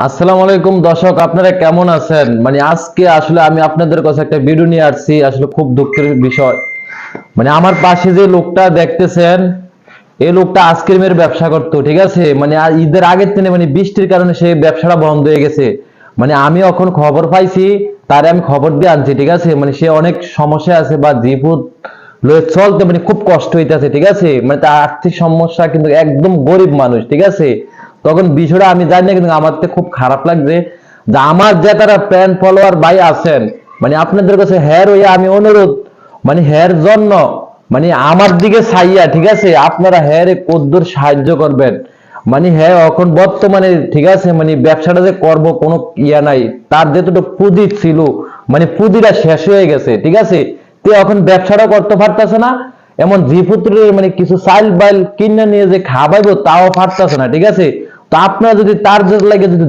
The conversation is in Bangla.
আসসালামু আলাইকুম দর্শক, আপনারা কেমন আছেন? আজকে আসলে আমি আপনাদের কাছে একটা ভিডিও নিয়ে আসছি। আসলে খুব দুঃখের বিষয়, আমার পাশে যে লোকটা দেখতেছেন, এই লোকটা আইসক্রিমের ব্যবসা করতো, ঠিক আছে। আর ঈদের আগের দিনে বৃষ্টির কারণে সেই ব্যবসাটা বন্ধ হয়ে গেছে। আমি এখন খবর পাইছি, তারে আমি খবর দিয়ে আনছি, ঠিক আছে। সে অনেক সমস্যা আছে বা জীবন লয়ে চলতে খুব কষ্ট হইতেছে, ঠিক আছে। তার আর্থিক সমস্যা, কিন্তু একদম গরিব মানুষ, ঠিক আছে। তখন বিষয়টা আমি জানি না, কিন্তু আমার তো খুব খারাপ লাগছে যে আমার যে তারা ফ্যান ফলোয়ার ভাই আছেন, আপনাদের কাছে হের হইয়া আমি অনুরোধ, হের জন্য আমার দিকে চাইয়া, ঠিক আছে, আপনারা হের কদ্দুর সাহায্য করবেন। হ্যাঁ, এখন বর্তমানে ঠিক আছে, ব্যবসাটা যে করব কোনো ইয়া নাই। তার যেটুকু পুঁজি ছিল, পুঁজিটা শেষ হয়ে গেছে, ঠিক আছে। তে এখন ব্যবসাটা করতে পারতেছে না। এমন জিপুত্রের কিছু চাইল বাইল কিনে নিয়ে যে খাওয়াইবো তাও পারতেছে না, ঠিক আছে। তো আপনারা যদি তার লাগে যদি